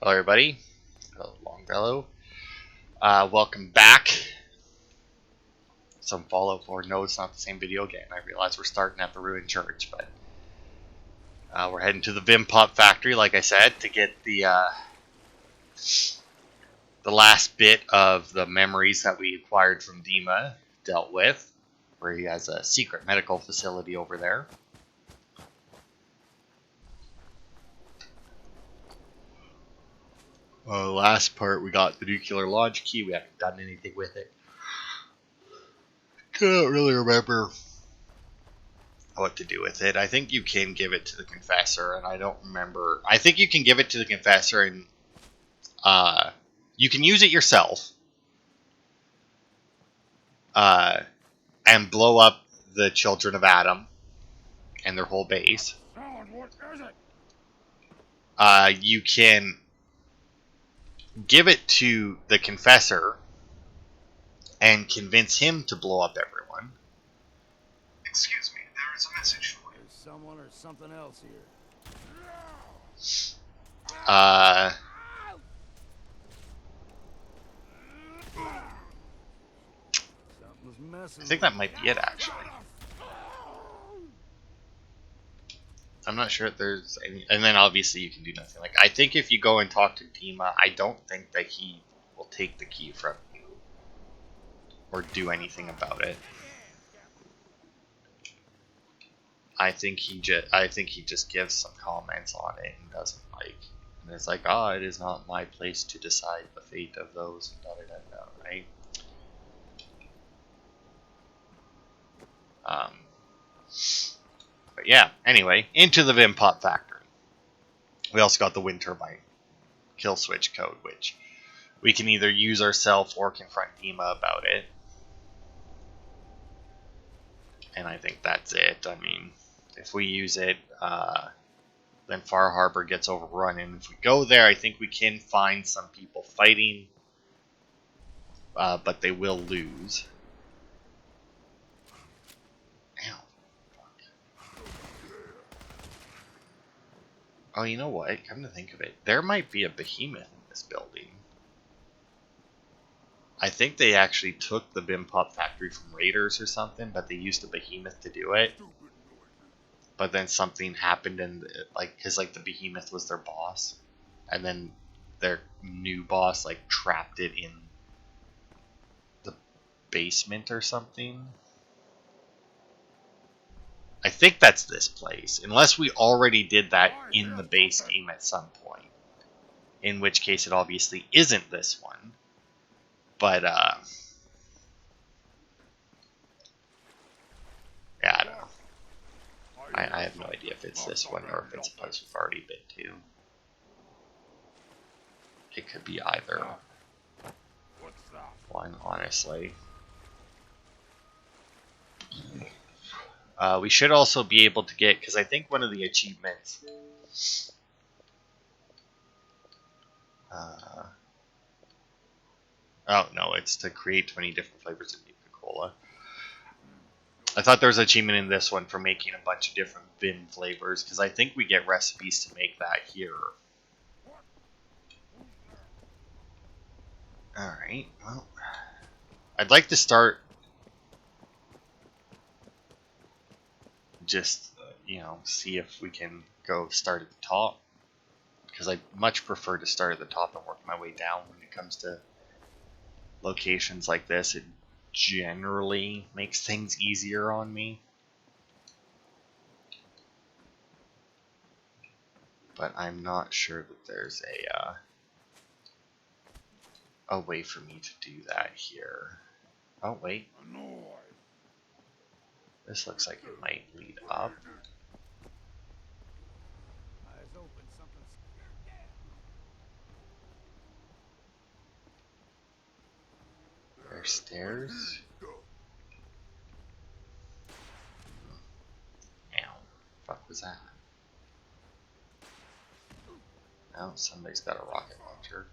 Hello everybody, hello Longfellow. Welcome back. Some Fallout 4. No, it's not the same video again. I realize we're starting at the ruined church, but we're heading to the Vim Pop factory, like I said, to get the last bit of the memories that we acquired from DiMA dealt with, where he has a secret medical facility over there. Last part, we got the nuclear launch key. We haven't done anything with it. Can't really remember what to do with it. I think you can give it to the confessor, and I don't remember. I think you can give it to the confessor, and you can use it yourself, and blow up the children of Adam and their whole base. What is it? You can give it to the confessor and convince him to blow up everyone. Excuse me, there is a message for you. There's someone or something else here. Something's messing I think that might be it, actually. I'm not sure if there's any... And then obviously you can do nothing. Like, I think if you go and talk to DiMA, I don't think that he will take the key from you or do anything about it. I think he just gives some comments on it and doesn't like. And it's like, oh, it is not my place to decide the fate of those. Da da da da. Right? But yeah, anyway, into the Vim Pop factory. We also got the wind turbine kill switch code, which we can either use ourselves or confront DiMA about it. And I think that's it. I mean, if we use it, then Far Harbor gets overrun. And if we go there, I think we can find some people fighting, but they will lose. Oh, you know what? Come to think of it, there might be a behemoth in this building. I think they actually took the Vim Pop factory from raiders or something, but they used a behemoth to do it. But then something happened, and because the behemoth was their boss, and then their new boss trapped it in the basement or something. I think that's this place, unless we already did that in the base game at some point. In which case it obviously isn't this one. But, yeah, I don't know. I have no idea if it's this one or if it's a place we've already been to. It could be either one, honestly. We should also be able to get, because I think one of the achievements... oh, no, it's to create 20 different flavors of Nuka-Cola. I thought there was an achievement in this one for making a bunch of different Vim flavors, because I think we get recipes to make that here. Alright, well... I'd like to start... just, see if we can go start at the top. Because I much prefer to start at the top and work my way down when it comes to locations like this. It generally makes things easier on me. But I'm not sure that there's a way for me to do that here. Oh, wait. This looks like it might lead up. Eyes open, something's... There's stairs. Ow. Fuck was that? Oh, somebody's got a rocket launcher.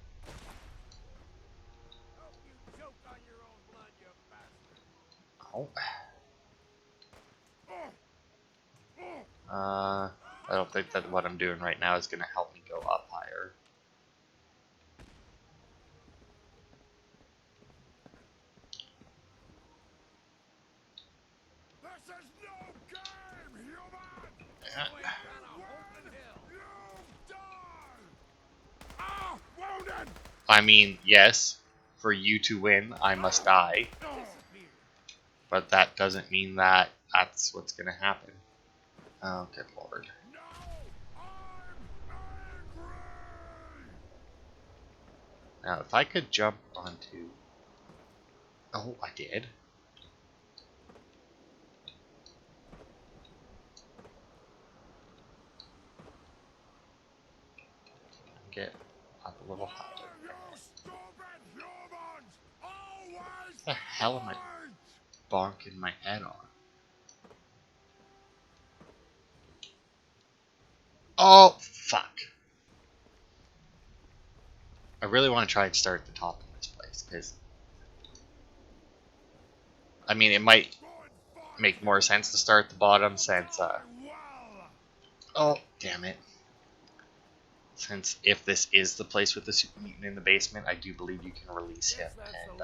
Oh. I don't think that what I'm doing right now is going to help me go up higher. I mean, yes, for you to win, I must die. But that doesn't mean that that's what's going to happen. Oh, good lord. Now, if I could jump onto... Oh, I did. Get up a little higher. What the hell am I bonking my head on? Oh, fuck. I really want to try and start at the top of this place, because... I mean, it might make more sense to start at the bottom since, oh, damn it. Since if this is the place with the super mutant in the basement, I do believe you can release him. And,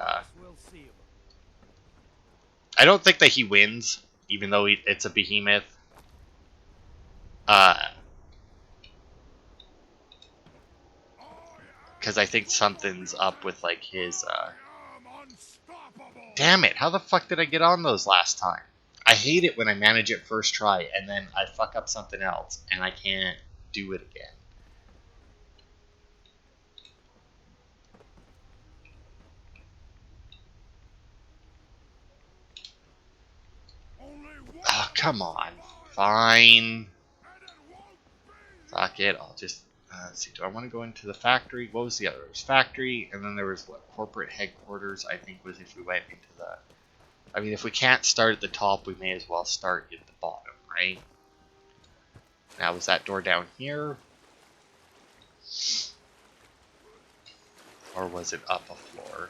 I don't think that he wins, even though it's a behemoth. Because I think something's up with, like, his, Damn it, how the fuck did I get on those last time? I hate it when I manage it first try, and then I fuck up something else, and I can't do it again. Oh, come on. Fine. Fuck it, I'll just... let's see, do I want to go into the factory? What was the other? There was factory, and then there was, what, corporate headquarters, I think was if we went into the... I mean, if we can't start at the top, we may as well start at the bottom, right? Now, was that door down here? Or was it up a floor?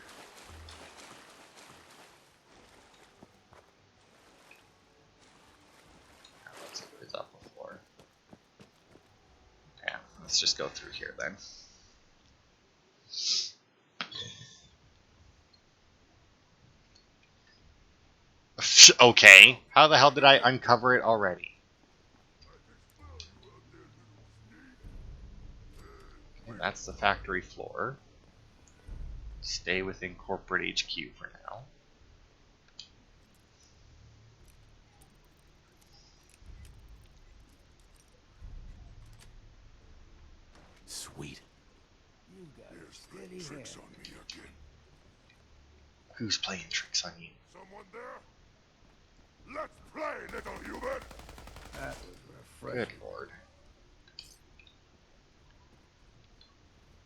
Let's see, it was up a floor. Yeah, let's just go through here then. Okay, how the hell did I uncover it already? And that's the factory floor. Stay within corporate HQ for now. Sweet. You got steady tricks on me again. Who's playing tricks on you? Someone there? Let's play, little human. That was refreshing. Good lord.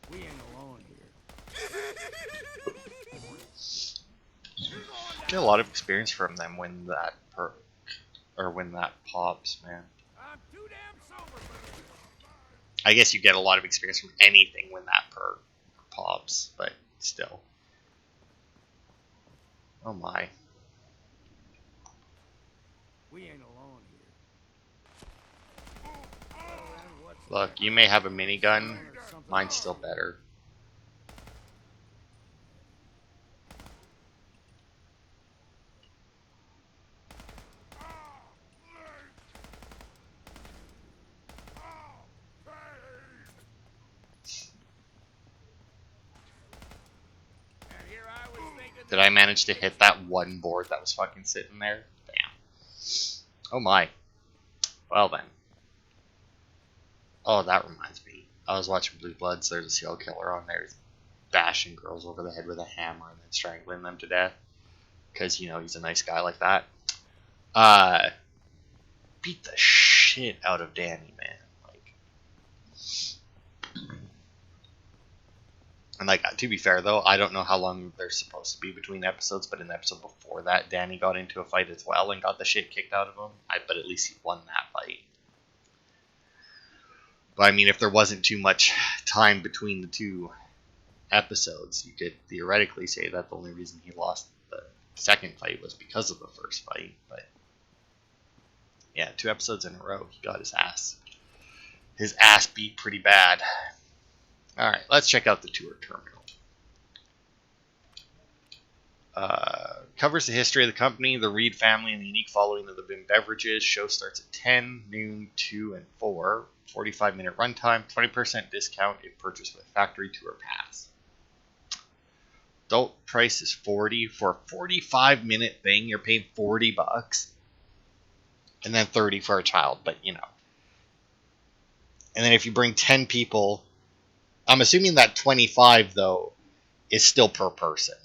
We ain't alone here. Get a lot of experience from them when that perk, or when that pops, man. I'm too damn sober for this. I guess you get a lot of experience from anything when that perk pops, but still. Oh my. We ain't alone here. Look, you may have a minigun, mine's still better. Did I manage to hit that one board that was fucking sitting there? Damn. Oh my. Well then. Oh, that reminds me. I was watching Blue Bloods. There's a serial killer on there bashing girls over the head with a hammer and then strangling them to death. Because, you know, he's a nice guy like that. Beat the shit out of Danny, man. And, like, to be fair, though, I don't know how long they're supposed to be between episodes, but in the episode before that, Danny got into a fight as well and got the shit kicked out of him. But at least he won that fight. But, I mean, if there wasn't too much time between the two episodes, you could theoretically say that the only reason he lost the second fight was because of the first fight. But, yeah, 2 episodes in a row, he got his ass beat pretty bad. Alright, let's check out the tour terminal. Covers the history of the company, the Reed family, and the unique following of the BIM beverages. Show starts at 10, noon, 2, and 4. 45-minute runtime, 20% discount if purchased with a factory tour pass. adult price is $40 for a 45-minute thing. You're paying $40, and then $30 for a child. But you know, and then if you bring 10 people, I'm assuming that 25 though is still per person.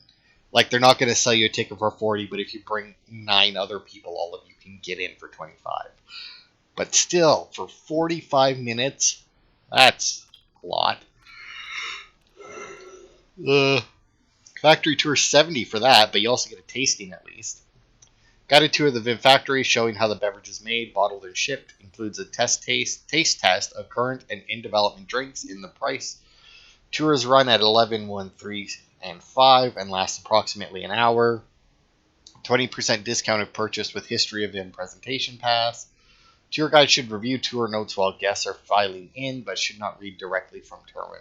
Like they're not going to sell you a ticket for $40, but if you bring 9 other people, all of you can get in for $25. But still, for 45 minutes, that's a lot. Factory tour $70 for that, but you also get a tasting at least. Guided tour of the Vim factory showing how the beverage is made, bottled, and shipped. Includes a taste test of current and in development drinks in the price. Tours run at 11, 1, 3, and 5 and last approximately an hour. 20% discount if purchased with History of Vim presentation pass. Tour guide should review tour notes while guests are filing in, but should not read directly from terminal.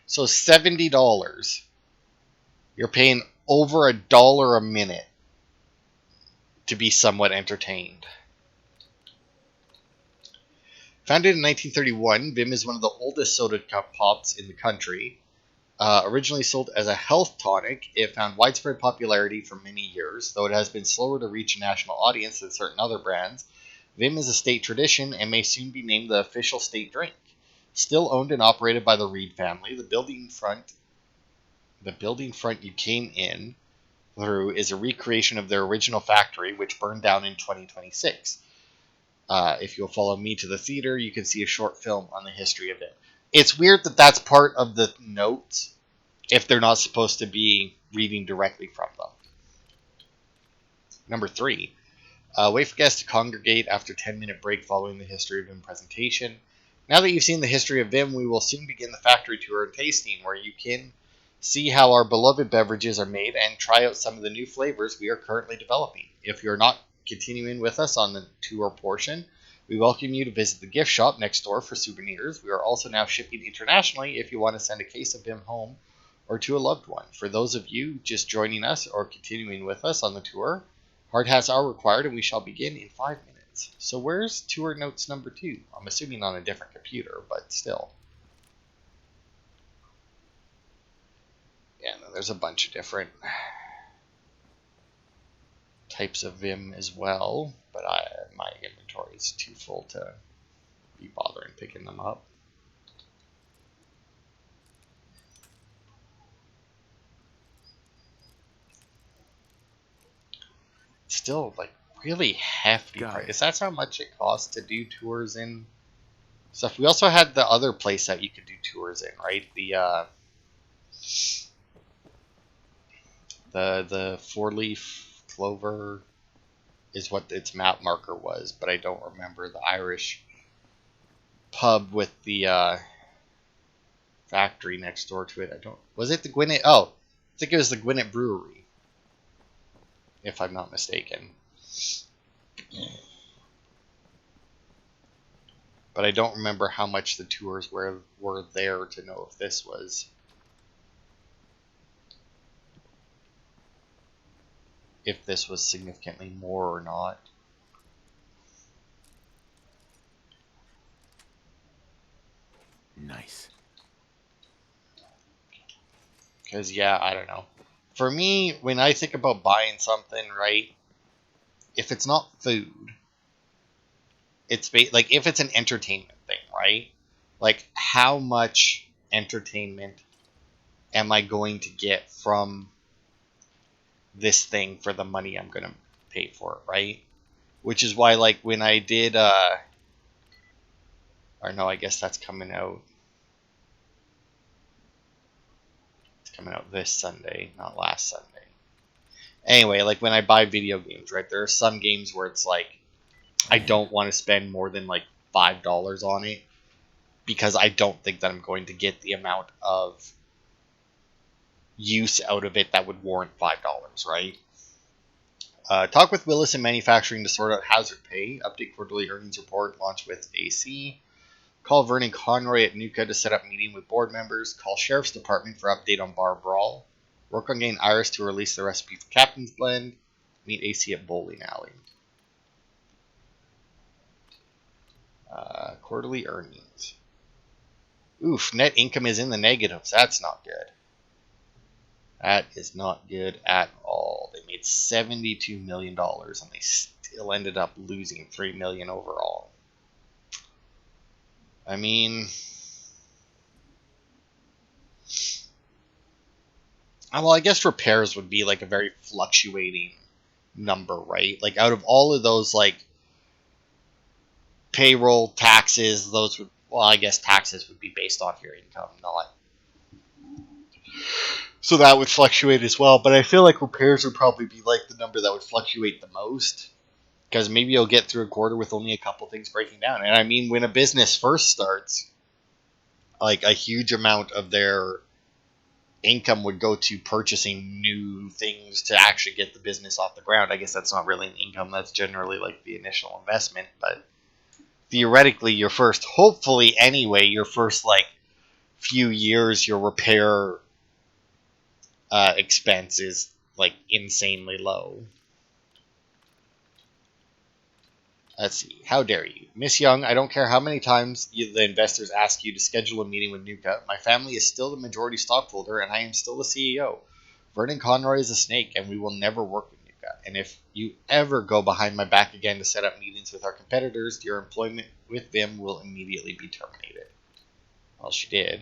So $70. You're paying over $1 a minute to be somewhat entertained. Founded in 1931, Vim is one of the oldest soda pops in the country. Originally sold as a health tonic, it found widespread popularity for many years, though it has been slower to reach a national audience than certain other brands. Vim is a state tradition and may soon be named the official state drink. Still owned and operated by the Reed family, the building front you came in through is a recreation of their original factory, which burned down in 2026. If you'll follow me to the theater, you can see a short film on the history of it. It's weird that that's part of the notes if they're not supposed to be reading directly from them. Number 3. Wait for guests to congregate after 10-minute break following the History of Vim presentation. Now that you've seen the history of Vim, we will soon begin the factory tour and tasting, where you can see how our beloved beverages are made and try out some of the new flavors we are currently developing. If you're not continuing with us on the tour portion, we welcome you to visit the gift shop next door for souvenirs. We are also now shipping internationally if you want to send a case of Vim home or to a loved one. For those of you just joining us or continuing with us on the tour, hard hats are required and we shall begin in 5 minutes. So where's tour notes number 2? I'm assuming on a different computer, but still. Yeah, no, there's a bunch of different types of Vim as well, but my inventory is too full to be bothering picking them up. Still, like, really hefty price. That's how much it costs to do tours in stuff. We also had the other place that you could do tours in, right? The 4-leaf clover is what its map marker was, but I don't remember the Irish pub with the factory next door to it. Was it the Gwinnett? Oh, I think it was the Gwinnett Brewery, if I'm not mistaken. But I don't remember how much the tours were there to know if this was significantly more or not. Nice. Because, yeah, I don't know. For me, when I think about buying something, right, if it's not food, it's like if it's an entertainment thing, right? Like, how much entertainment am I going to get from this thing for the money I'm going to pay for it, right? Which is why, like, when I did, or no, I guess that's coming out. It's coming out this Sunday, not last Sunday. Anyway, like, when I buy video games, right, there are some games where it's like, I don't want to spend more than, like, $5 on it, because I don't think that I'm going to get the amount of use out of it that would warrant $5, right? Talk with Willis in manufacturing to sort out hazard pay. Update quarterly earnings report. Launch with AC. Call Vernon Conroy at Nuka to set up meeting with board members. Call Sheriff's Department for update on bar brawl. Work on getting Iris to release the recipe for Captain's Blend. Meet AC at Bowling Alley. Quarterly earnings. Oof, net income is in the negatives. That's not good. That is not good at all. They made $72 million and they still ended up losing $3 million overall. I mean, well, I guess repairs would be like a very fluctuating number, right? Like out of all of those, like payroll, taxes, those would, well, I guess taxes would be based off your income, not. So that would fluctuate as well. But I feel like repairs would probably be like the number that would fluctuate the most. Because maybe you'll get through a quarter with only a couple things breaking down. And I mean, when a business first starts, like a huge amount of their income would go to purchasing new things to actually get the business off the ground. I guess that's not really an income. That's generally like the initial investment. But theoretically, your first, hopefully anyway, your first like few years, your repair expense is like insanely low. Let's see. How dare you? Miss Young, I don't care how many times the investors ask you to schedule a meeting with Nuka. My family is still the majority stockholder, and I am still the CEO. Vernon Conroy is a snake, and we will never work with Nuka. And if you ever go behind my back again to set up meetings with our competitors, your employment with Vim will immediately be terminated. Well, she did.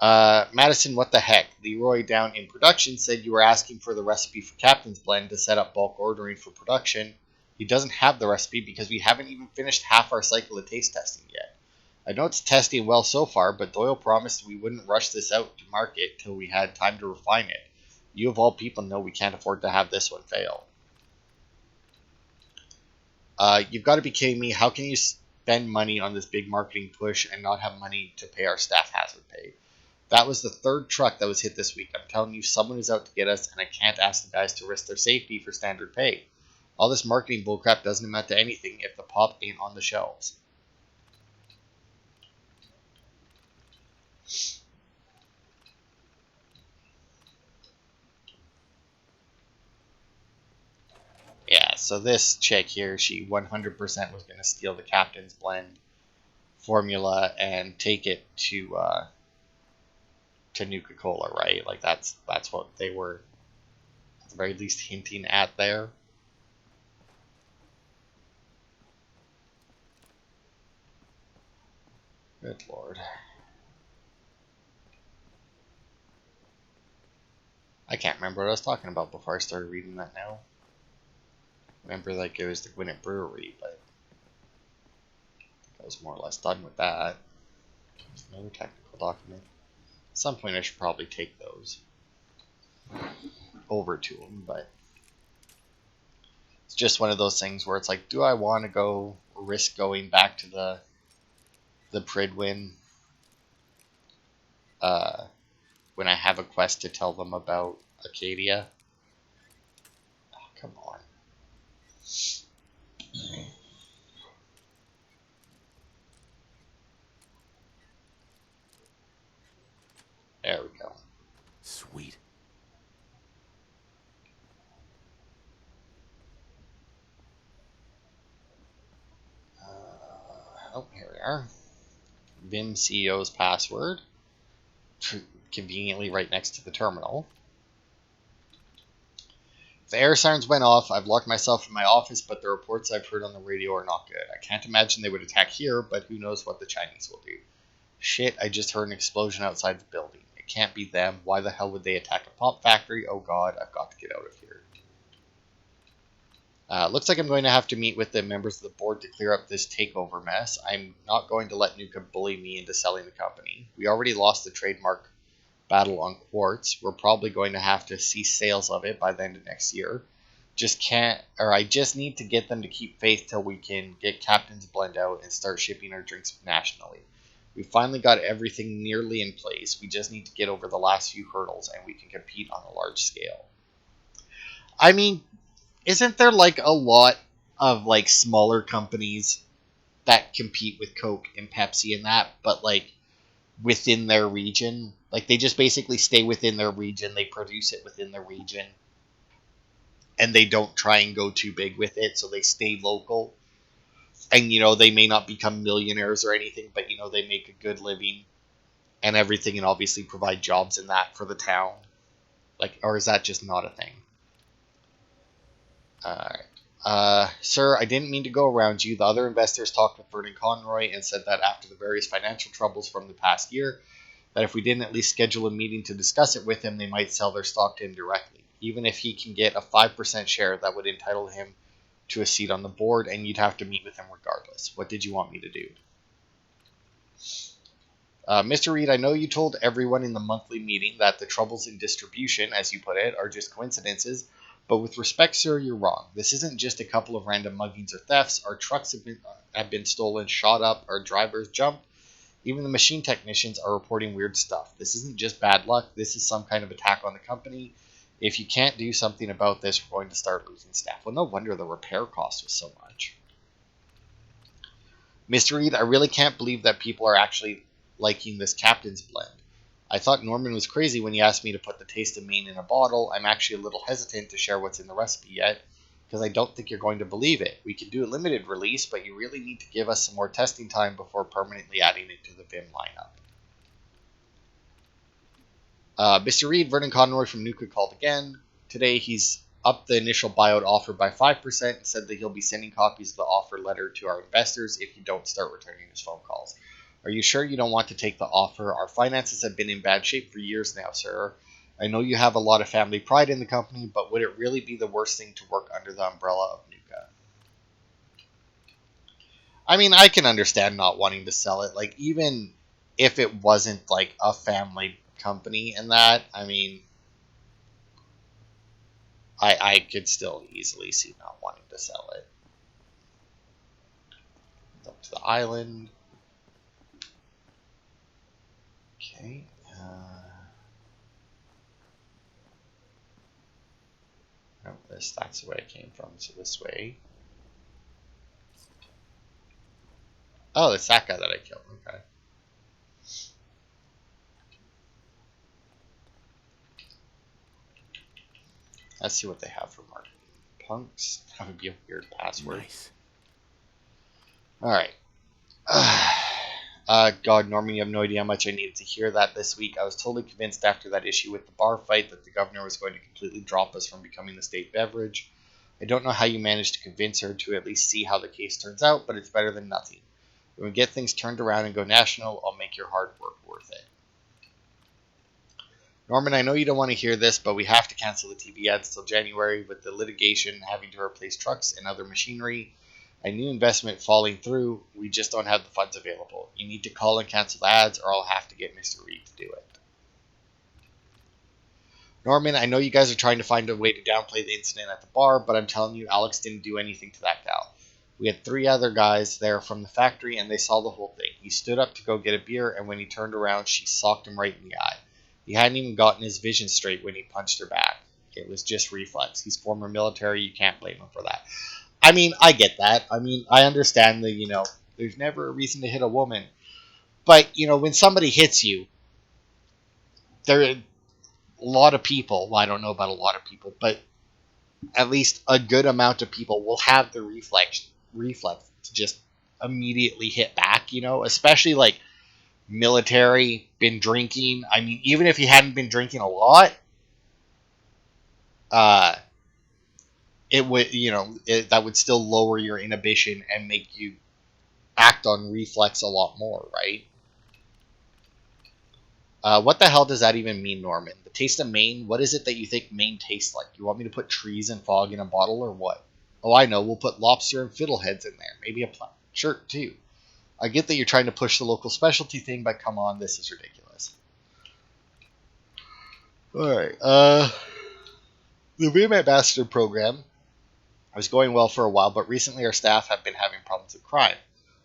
Madison, what the heck? Leroy down in production said you were asking for the recipe for Captain's Blend to set up bulk ordering for production. He doesn't have the recipe because we haven't even finished half our cycle of taste testing yet. I know it's testing well so far, but Doyle promised we wouldn't rush this out to market till we had time to refine it. You of all people know we can't afford to have this one fail. You've got to be kidding me. How can you spend money on this big marketing push and not have money to pay our staff hazard pay? That was the third truck that was hit this week. I'm telling you, someone is out to get us, and I can't ask the guys to risk their safety for standard pay. All this marketing bullcrap doesn't amount to anything if the pop ain't on the shelves. Yeah, so this chick here, she 100% was going to steal the Captain's Blend formula and take it to Nuka-Cola, right? Like that's what they were at the very least hinting at there. Good lord. I can't remember what I was talking about before I started reading that now. Remember, like, it was the Gwinnett Brewery, but I was more or less done with that. There's another technical document. At some point I should probably take those over to them, but it's just one of those things where it's like, do I want to go risk going back to the Pridwin when I have a quest to tell them about Acadia? Oh, come on. There we go. Sweet. Oh, here we are. Vim CEO's password. Conveniently right next to the terminal. The air sirens went off. I've locked myself in my office, but the reports I've heard on the radio are not good. I can't imagine they would attack here, but who knows what the Chinese will do. Shit, I just heard an explosion outside the building. It can't be them. Why the hell would they attack a pop factory? Oh god, I've got to get out of here. Looks like I'm going to have to meet with the members of the board to clear up this takeover mess. I'm not going to let Nuka bully me into selling the company. We already lost the trademark battle on quartz. We're probably going to have to cease sales of it by the end of next year. I just need to get them to keep faith till we can get Captain's Blend out and start shipping our drinks nationally. We finally got everything nearly in place. We just need to get over the last few hurdles and we can compete on a large scale. I mean, isn't there like a lot of like smaller companies that compete with Coke and Pepsi and that, but like within their region? Like they just basically stay within their region, they produce it within their region, and they don't try and go too big with it, so they stay local. And they may not become millionaires or anything, but they make a good living and everything, and obviously provide jobs in that for the town? Like, or is that just not a thing? Alright. Sir, I didn't mean to go around you. The other investors talked with Vernon Conroy and said that after the various financial troubles from the past year, that if we didn't at least schedule a meeting to discuss it with him, they might sell their stock to him directly. Even if he can get a 5% share, that would entitle him to a seat on the board, and you'd have to meet with him regardless. What did you want me to do? Mr. Reed, I know you told everyone in the monthly meeting that the troubles in distribution, as you put it, are just coincidences, but with respect, sir, you're wrong. This isn't just a couple of random muggings or thefts. Our trucks have been stolen, shot up, our drivers jumped. Even the machine technicians are reporting weird stuff. This isn't just bad luck. This is some kind of attack on the company. If you can't do something about this, we're going to start losing staff. Well, no wonder the repair cost was so much. Mr. Reed, I really can't believe that people are actually liking this captain's blend. I thought Norman was crazy when he asked me to put the taste of Maine in a bottle. I'm actually a little hesitant to share what's in the recipe yet, because I don't think you're going to believe it. We could do a limited release, but you really need to give us some more testing time before permanently adding it to the VIM lineup. Mr. Reed, Vernon Conroy from Nuka called again. Today he's upped the initial buyout offer by 5% and said that he'll be sending copies of the offer letter to our investors if you don't start returning his phone calls. Are you sure you don't want to take the offer? Our finances have been in bad shape for years now, sir. I know you have a lot of family pride in the company, but would it really be the worst thing to work under the umbrella of Nuka? I mean, I can understand not wanting to sell it. Like, even if it wasn't like a family company and that, I mean, I could still easily see not wanting to sell it. Up to the island. Okay. No, that's the way I came from, so this way. Oh, it's that guy that I killed. Okay. Let's see what they have for marketing. Punks. That would be a weird password. Nice. Alright. God, Norman, you have no idea how much I needed to hear that this week. I was totally convinced after that issue with the bar fight that the governor was going to completely drop us from becoming the state beverage. I don't know how you managed to convince her to at least see how the case turns out, but it's better than nothing. When we get things turned around and go national, I'll make your hard work worth it. Norman, I know you don't want to hear this, but we have to cancel the TV ads till January with the litigation having to replace trucks and other machinery. A new investment falling through, we just don't have the funds available. You need to call and cancel the ads, or I'll have to get Mr. Reed to do it. Norman, I know you guys are trying to find a way to downplay the incident at the bar, but I'm telling you, Alex didn't do anything to that gal. We had 3 other guys there from the factory, and they saw the whole thing. He stood up to go get a beer, and when he turned around, she socked him right in the eye. He hadn't even gotten his vision straight when he punched her back. It was just reflex. He's former military. You can't blame him for that. I mean, I get that. I mean, I understand that, there's never a reason to hit a woman. But, when somebody hits you, there are a lot of people, well, I don't know about a lot of people, but at least a good amount of people will have the reflex to just immediately hit back, especially like military, been drinking. I mean, even if he hadn't been drinking a lot, it would, that would still lower your inhibition and make you act on reflex a lot more, right? What the hell does that even mean, Norman? The taste of Maine? What is it that you think Maine tastes like? You want me to put trees and fog in a bottle or what? Oh, I know. We'll put lobster and fiddleheads in there. Maybe a shirt, too. I get that you're trying to push the local specialty thing, but come on, this is ridiculous. Alright, the VIM Ambassador program was going well for a while, but recently our staff have been having problems with crime.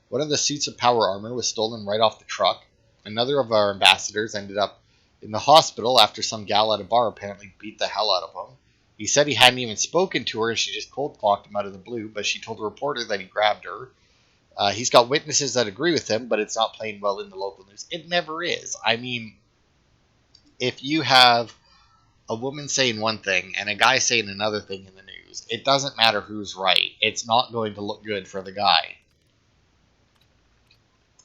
One of the suits of power armor was stolen right off the truck. Another of our ambassadors ended up in the hospital after some gal at a bar apparently beat the hell out of him. He said he hadn't even spoken to her and she just cold-clocked him out of the blue, but she told a reporter that he grabbed her. He's got witnesses that agree with him, but it's not playing well in the local news. It never is. I mean, if you have a woman saying one thing and a guy saying another thing in the news, it doesn't matter who's right. It's not going to look good for the guy.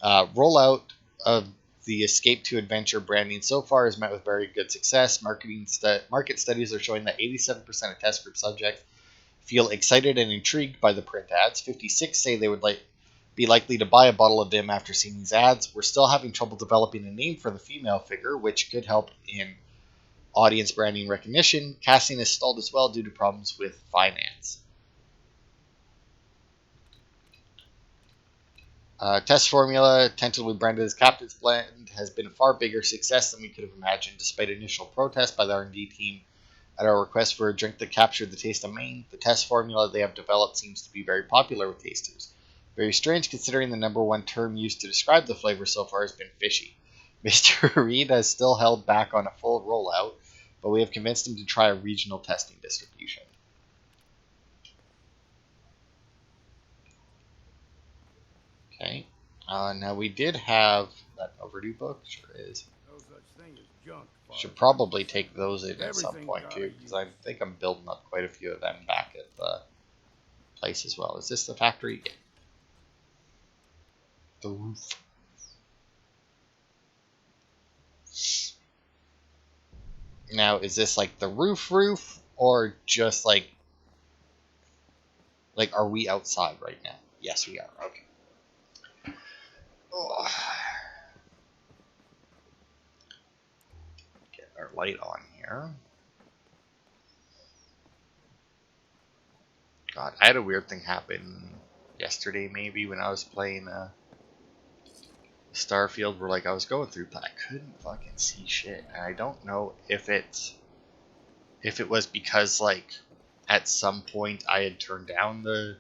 Rollout of The escape to adventure branding so far has met with very good success. Market studies are showing that 87% of test group subjects feel excited and intrigued by the print ads. 56 say they would be likely to buy a bottle of Vim after seeing these ads. We're still having trouble developing a name for the female figure, which could help in audience branding recognition. Casting is stalled as well due to problems with finance. Test formula, tentatively branded as Captain's Blend, has been a far bigger success than we could have imagined, despite initial protests by the R&D team at our request for a drink that captured the taste of Maine. The test formula they have developed seems to be very popular with tasters. Very strange considering the number one term used to describe the flavor so far has been fishy. Mr. Reed has still held back on a full rollout, but we have convinced him to try a regional testing distribution. Okay. Now we did have that overdue book. Sure is. No such thing as junk. Should probably take those in at some point too, because I think I'm building up quite a few of them back at the place as well. Is this the factory? Yeah. The roof. Now, is this like the roof, or just like are we outside right now? Yes, we are. Okay. Oh. Get our light on here. God, I had a weird thing happen yesterday, maybe when I was playing Starfield, where I was going through, but I couldn't fucking see shit, and I don't know if it was because at some point I had turned down the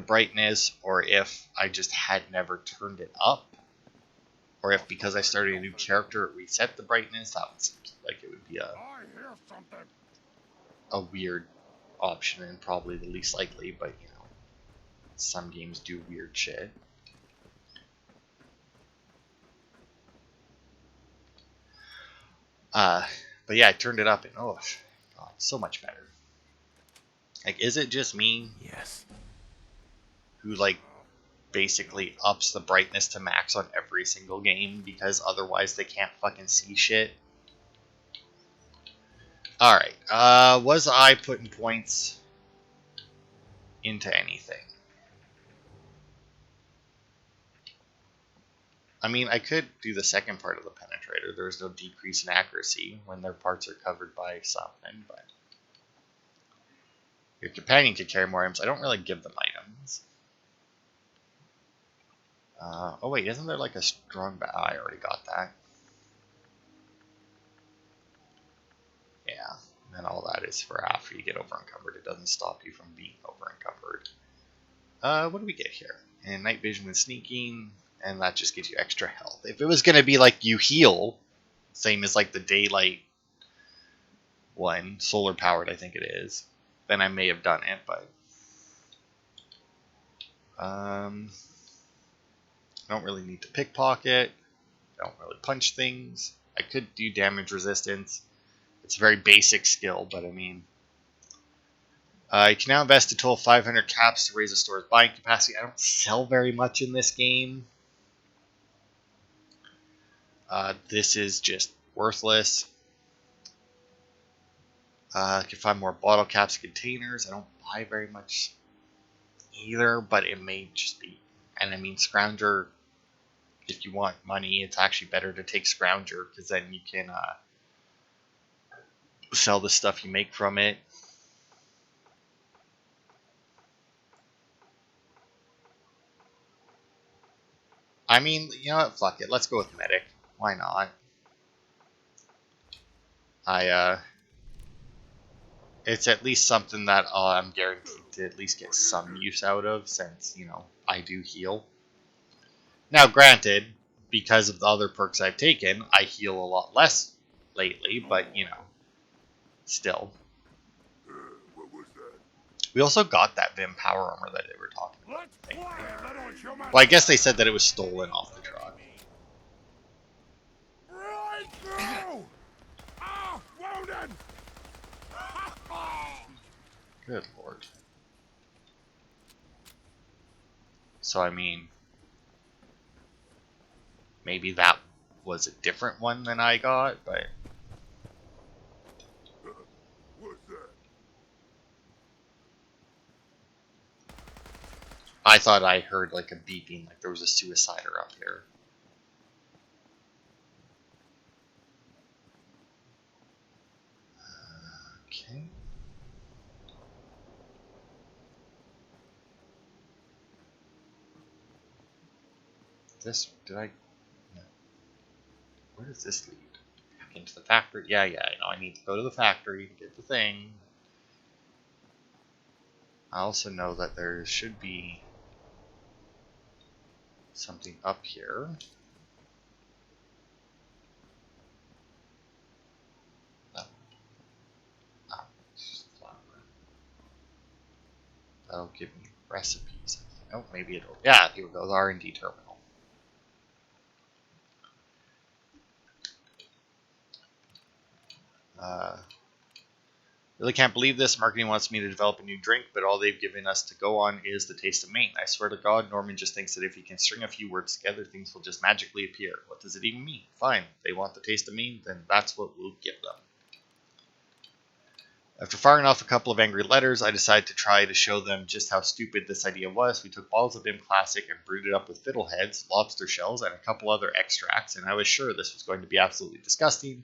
brightness, or if I just had never turned it up, or if because I started a new character it reset the brightness. That would seem like it would be a weird option and probably the least likely, but some games do weird shit. But yeah, I turned it up and oh god, so much better. Is it just me? Yes. Who basically ups the brightness to max on every single game because otherwise they can't fucking see shit? Alright, was I putting points into anything? I mean, I could do the second part of the penetrator. There's no decrease in accuracy when their parts are covered by something, but your companion could carry more items. I don't really give them items. Oh wait, isn't there a strong I already got that. Yeah, and then all that is for after you get over encumbered. It doesn't stop you from being over encumbered. What do we get here? And night vision and sneaking, and that just gives you extra health. If it was gonna be you heal, same as the daylight one, solar powered I think it is, then I may have done it, but I don't really need to pickpocket. I don't really punch things. I could do damage resistance. It's a very basic skill, but I mean, you can now invest a total of 500 caps to raise a store's buying capacity. I don't sell very much in this game. This is just worthless. I can find more bottle caps and containers. I don't buy very much either, but it may just be. And I mean, Scrounger, if you want money, it's actually better to take Scrounger because then you can sell the stuff you make from it. I mean, you know what? Fuck it. Let's go with Medic. Why not? It's at least something that I'm guaranteed to at least get some use out of, since, I do heal. Now, granted, because of the other perks I've taken, I heal a lot less lately, but, still. What was that? We also got that Vim power armor that they were talking about. Well, I guess they said that it was stolen off the truck. Right through! Ah, wounded! Good lord. So, I mean, maybe that was a different one than I got, but What's that? I thought I heard like a beeping, like there was a suicider up here. Okay. This, did I, no. Where does this lead? Back into the factory? Yeah, I know I need to go to the factory to get the thing. I also know that there should be something up here. Oh, oh, flower. That'll give me recipes. Oh, maybe it'll, yeah, here we go, the R&D terminal. Really can't believe this. Marketing wants me to develop a new drink, but all they've given us to go on is the taste of Maine. I swear to God, Norman just thinks that if he can string a few words together, things will just magically appear. What does it even mean? Fine. They want the taste of Maine, then that's what we'll give them. After firing off a couple of angry letters, I decided to try to show them just how stupid this idea was. We took bottles of Bim Classic and brewed it up with fiddleheads, lobster shells, and a couple other extracts, and I was sure this was going to be absolutely disgusting.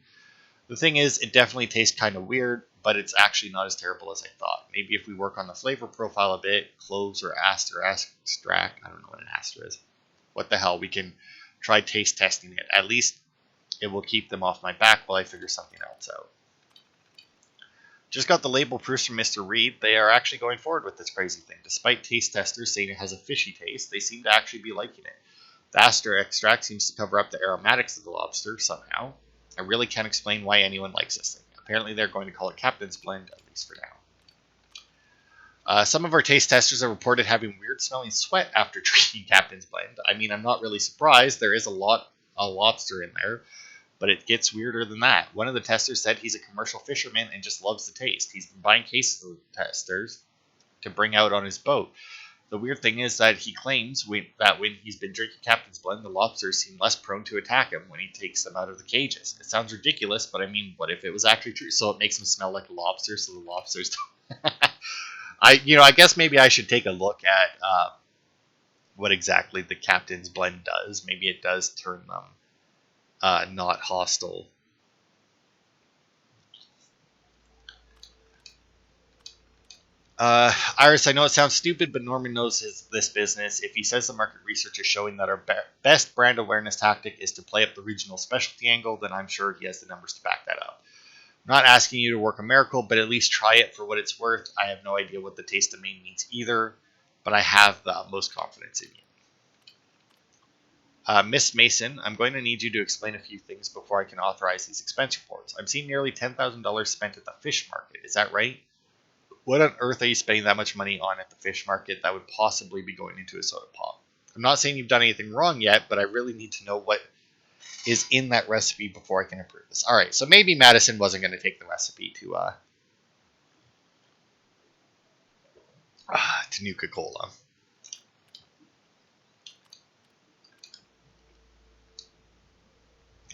The thing is, it definitely tastes kind of weird, but it's actually not as terrible as I thought. Maybe if we work on the flavor profile a bit, cloves or extract, I don't know what an aster is. What the hell, we can try taste testing it. At least it will keep them off my back while I figure something else out. Just got the label proofs from Mr. Reed. They are actually going forward with this crazy thing. Despite taste testers saying it has a fishy taste, they seem to actually be liking it. The aster extract seems to cover up the aromatics of the lobster somehow. I really can't explain why anyone likes this thing. Apparently they're going to call it Captain's Blend, at least for now. Some of our taste testers have reported having weird smelling sweat after drinking Captain's Blend. I mean, I'm not really surprised. There is a lobster in there, but it gets weirder than that. One of the testers said he's a commercial fisherman and just loves the taste. He's been buying cases of testers to bring out on his boat. The weird thing is that he claims that when he's been drinking Captain's Blend, the lobsters seem less prone to attack him when he takes them out of the cages. It sounds ridiculous, but I mean, what if it was actually true? So it makes them smell like a lobster, so the lobsters don't... I guess maybe I should take a look at what exactly the Captain's Blend does. Maybe it does turn them not hostile. Iris, I know it sounds stupid, but Norman knows this business. If he says the market research is showing that our best brand awareness tactic is to play up the regional specialty angle, then I'm sure he has the numbers to back that up. I'm not asking you to work a miracle, but at least try it for what it's worth. I have no idea what the taste of Maine means either, but I have the utmost confidence in you. Miss Mason, I'm going to need you to explain a few things before I can authorize these expense reports. I'm seeing nearly $10,000 spent at the fish market. Is that right? What on earth are you spending that much money on at the fish market that would possibly be going into a soda pop? I'm not saying you've done anything wrong yet, but I really need to know what is in that recipe before I can approve this. All right, so maybe Madison wasn't going to take the recipe to Nuka-Cola.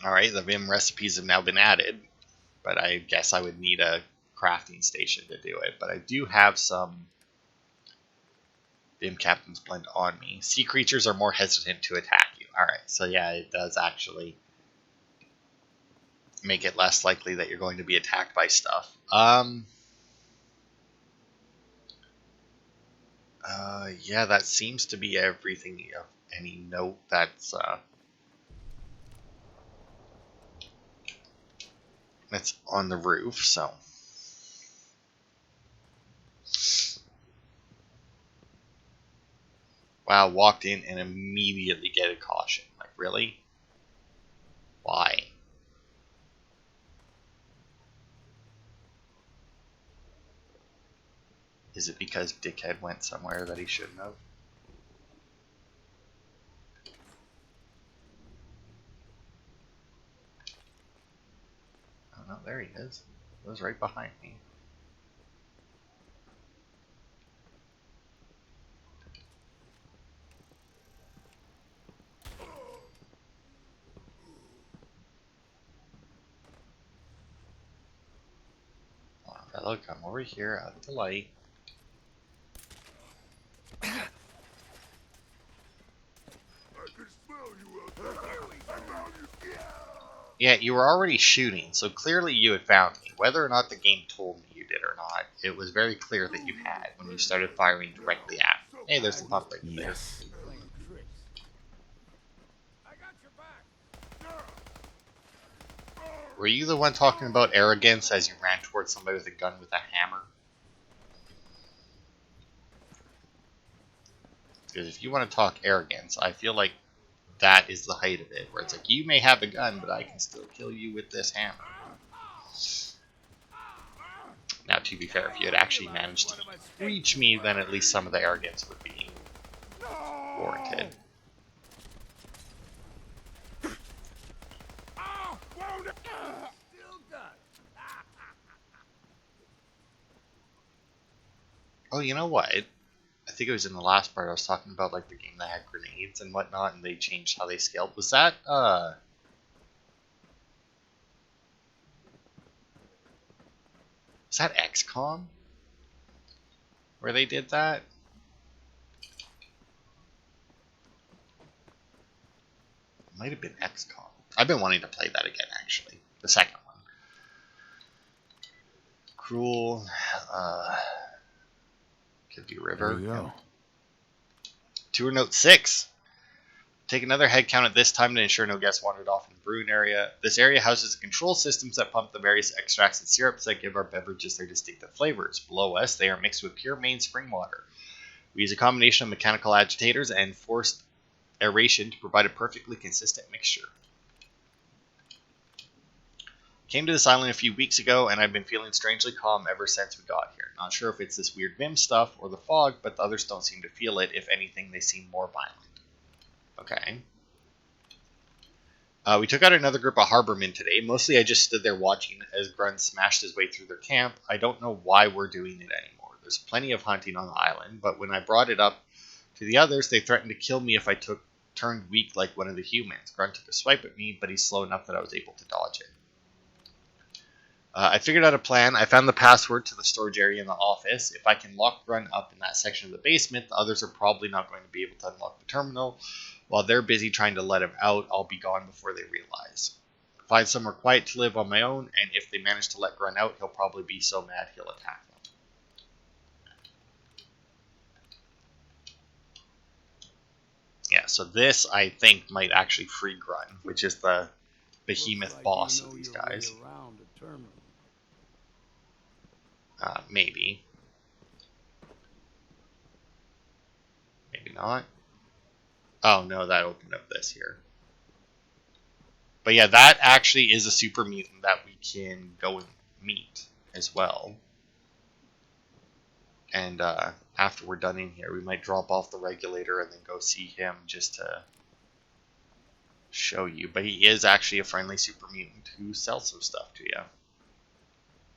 All right, the Vim recipes have now been added, but I guess I would need a crafting station to do it. But I do have some Vim Captain's Blend on me. Sea creatures are more hesitant to attack you. All right, so yeah, it does actually make it less likely that you're going to be attacked by stuff. Yeah, that seems to be everything of any note that's on the roof, so. Wow, walked in and immediately get a caution. Like, really? Why? Is it because Dickhead went somewhere that he shouldn't have? Oh no, there he is. He was right behind me. Hello, come over here out of the light. I can smell you out there. I found you. Yeah, you were already shooting, so clearly you had found me. Whether or not the game told me you did or not, it was very clear that you had when you started firing directly at me. Hey, there's the pump regulator. Yes. I got your back. Were you the one talking about arrogance as you ran towards somebody with a gun with a hammer? Because if you want to talk arrogance, I feel like that is the height of it, where it's like, you may have a gun, but I can still kill you with this hammer. Now, to be fair, if you had actually managed to reach me, then at least some of the arrogance would be warranted. Oh, you know what? I think it was in the last part I was talking about, like, the game that had grenades and whatnot, and they changed how they scaled. Was that, was that XCOM? Where they did that? It might have been XCOM. I've been wanting to play that again, actually. The second one. Cruel, could be River. There we go. Tour note 6. Take another head count at this time to ensure no guests wandered off in the brewing area. This area houses control systems that pump the various extracts and syrups that give our beverages their distinctive flavors. Below us, they are mixed with pure main spring water. We use a combination of mechanical agitators and forced aeration to provide a perfectly consistent mixture. Came to this island a few weeks ago, and I've been feeling strangely calm ever since we got here. Not sure if it's this weird Vim stuff or the fog, but the others don't seem to feel it. If anything, they seem more violent. Okay. We took out another group of harbormen today. Mostly I just stood there watching as Grun smashed his way through their camp. I don't know why we're doing it anymore. There's plenty of hunting on the island, but when I brought it up to the others, they threatened to kill me if I turned weak like one of the humans. Grun took a swipe at me, but he's slow enough that I was able to dodge it. I figured out a plan. I found the password to the storage area in the office. If I can lock Grun up in that section of the basement, the others are probably not going to be able to unlock the terminal. While they're busy trying to let him out, I'll be gone before they realize. Find somewhere quiet to live on my own, and if they manage to let Grun out, he'll probably be so mad he'll attack them. Yeah, so this, I think, might actually free Grun, which is the behemoth boss of these guys. Maybe. Maybe not. Oh, no, that opened up this here. But yeah, that actually is a super mutant that we can go and meet as well. And after we're done in here, we might drop off the regulator and then go see him just to show you. But he is actually a friendly super mutant who sells some stuff to you.